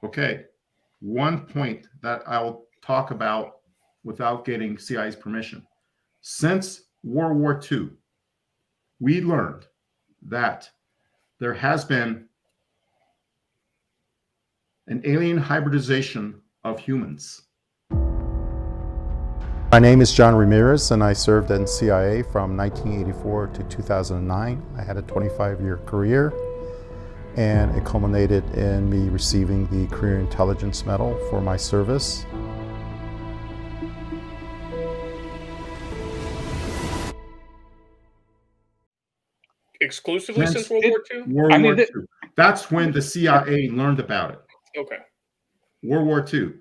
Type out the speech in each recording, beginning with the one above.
Okay, one point that I'll talk about without getting CIA's permission. Since World War II, we learned that there has been an alien hybridization of humans. My name is John Ramirez, and I served in CIA from 1984 to 2009. I had a 25-year career, and it culminated in me receiving the Career Intelligence Medal for my service. Exclusively since World War II? World War II. That's when the CIA learned about it. Okay. World War II.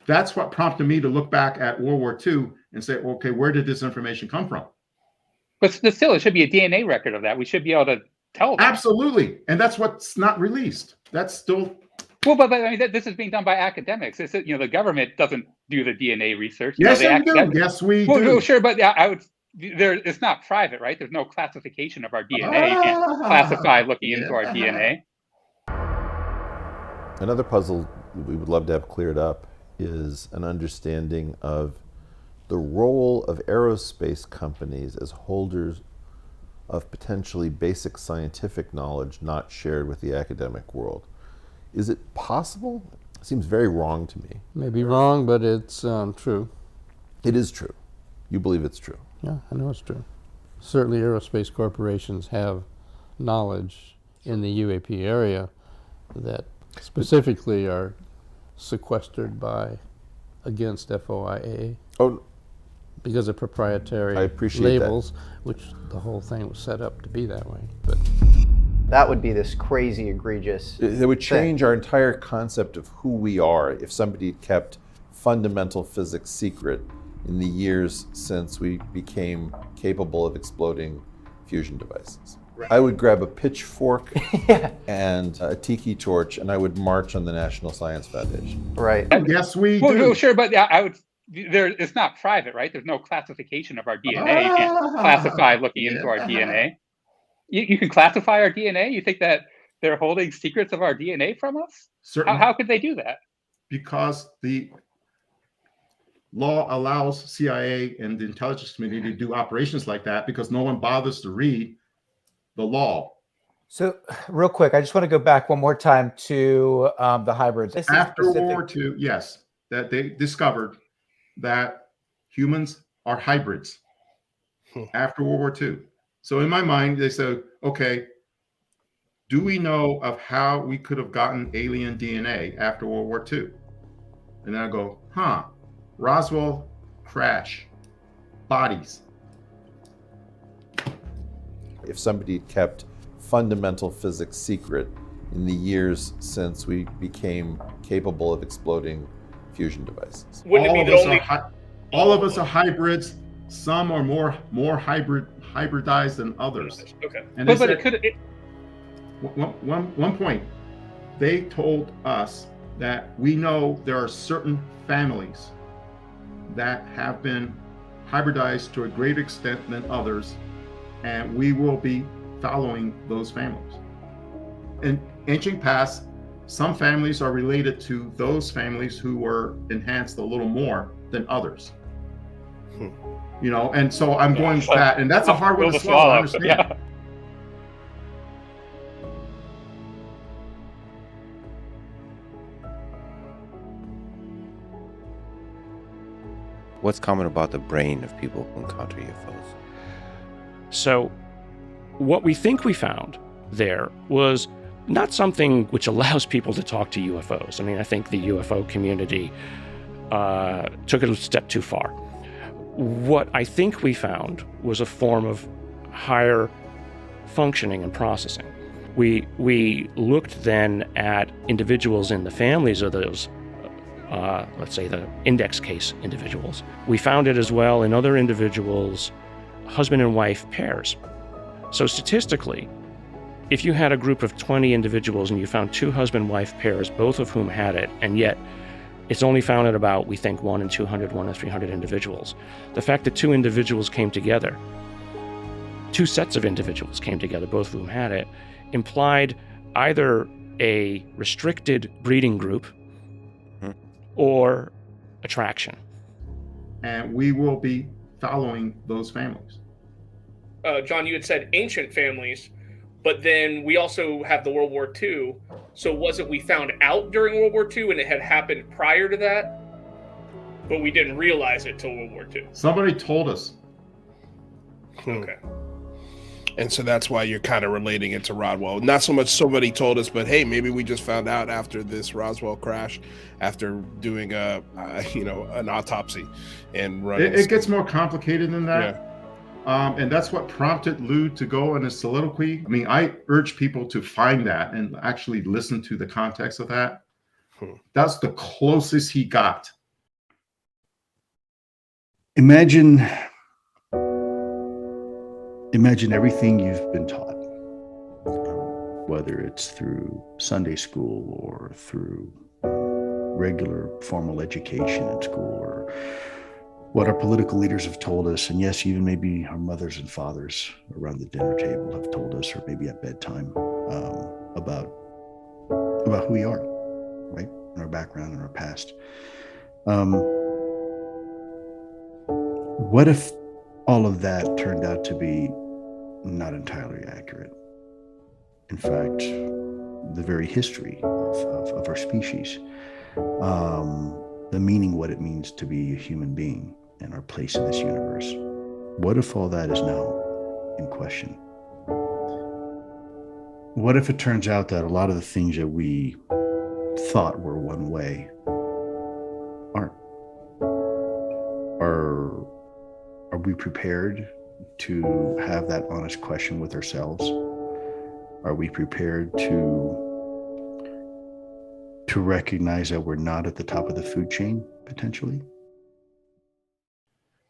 That's what prompted me to look back at World War II and say, okay, where did this information come from? But still, it should be a DNA record of that. We should be able to tell them. Absolutely. And that's what's not released. That's still... Well, but I mean, this is being done by academics. It's, the government doesn't do the DNA research. Yes, they do. Yes, we do. Well, sure, but I would... it's not private, right? There's no classification of our DNA. You can't classify looking into our DNA. Another puzzle we would love to have cleared up is an understanding of the role of aerospace companies as holders of potentially basic scientific knowledge not shared with the academic world. Is it possible? It seems very wrong to me. Maybe wrong, but it's true. It is true. You believe it's true? Yeah, I know it's true. Certainly aerospace corporations have knowledge in the UAP area that specifically are sequestered against FOIA. Oh, because of proprietary labels, which the whole thing was set up to be that way. But that would be this crazy, egregious It would change our entire concept of who we are if somebody kept fundamental physics secret in the years since we became capable of exploding fusion devices. Right. I would grab a pitchfork and a tiki torch, and I would march on the National Science Foundation. Right. Yes, we do. Well, sure, but I would... it's not private, right? There's no classification of our DNA. You can't classify looking into our DNA. You can classify our DNA? You think that they're holding secrets of our DNA from us? Certainly. How could they do that? Because the law allows CIA and the intelligence community to do operations like that because no one bothers to read the law. So real quick, I just want to go back one more time to the hybrids. After World War II, yes, that they discovered that humans are hybrids after World War II. So in my mind, they said, okay, do we know of how we could have gotten alien DNA after World War II? And then I go, Roswell crash, bodies. If somebody kept fundamental physics secret in the years since we became capable of exploding fusion devices. All of us are hybrids. Some are more hybridized than others. Okay. And but it could. One point, they told us that we know there are certain families that have been hybridized to a greater extent than others, and we will be following those families. In ancient past, some families are related to those families who were enhanced a little more than others. And so I'm going with that, and that's a hard one to swallow, I understand. Yeah. What's common about the brain of people who encounter UFOs? So what we think we found there was not something which allows people to talk to UFOs. I mean, I think the UFO community took it a step too far. What I think we found was a form of higher functioning and processing. We looked then at individuals in the families of those, let's say the index case individuals. We found it as well in other individuals, husband and wife pairs. So statistically, if you had a group of 20 individuals and you found two husband-wife pairs, both of whom had it, and yet it's only found in about, we think, 1 in 200, 1 in 300 individuals. The fact that two individuals came together, two sets of individuals came together, both of whom had it, implied either a restricted breeding group or attraction. And we will be following those families. John, you had said ancient families, but then we also have the World War II. So was it we found out during World War II and it had happened prior to that, but we didn't realize it till World War II? Somebody told us. Okay. And so that's why you're kind of relating it to Roswell. Not so much somebody told us, but hey, maybe we just found out after this Roswell crash, after doing an autopsy and running. It gets more complicated than that. Yeah. And that's what prompted Lou to go in his soliloquy. I mean, I urge people to find that and actually listen to the context of that. That's the closest he got. Imagine everything you've been taught, whether it's through Sunday school or through regular formal education in school, or what our political leaders have told us, and yes, even maybe our mothers and fathers around the dinner table have told us, or maybe at bedtime, about who we are, right? And our background and our past. What if all of that turned out to be not entirely accurate? In fact, the very history of our species, the meaning, what it means to be a human being and our place in this universe. What if all that is now in question? What if it turns out that a lot of the things that we thought were one way aren't? Are we prepared to have that honest question with ourselves? Are we prepared to recognize that we're not at the top of the food chain, potentially?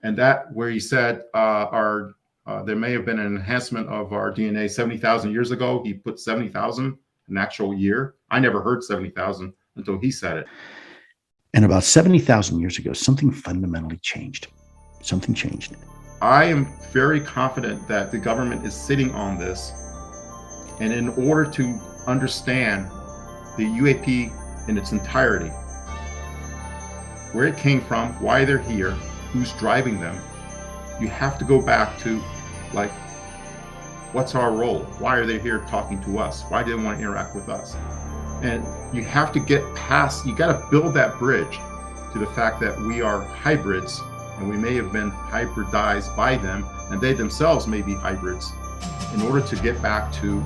And that where he said there may have been an enhancement of our DNA 70,000 years ago. He put 70,000, an actual year. I never heard 70,000 until he said it. And about 70,000 years ago, something fundamentally changed. Something changed. I am very confident that the government is sitting on this. And in order to understand the UAP in its entirety, where it came from, why they're here, who's driving them, you have to go back to, like, what's our role? Why are they here talking to us? Why do they want to interact with us? And you have to get past, you got to build that bridge to the fact that we are hybrids, and we may have been hybridized by them, and they themselves may be hybrids, in order to get back to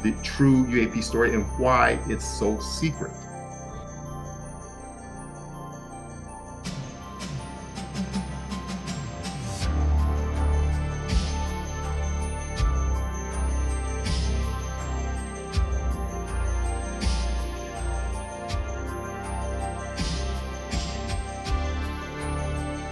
the true UAP story and why it's so secret.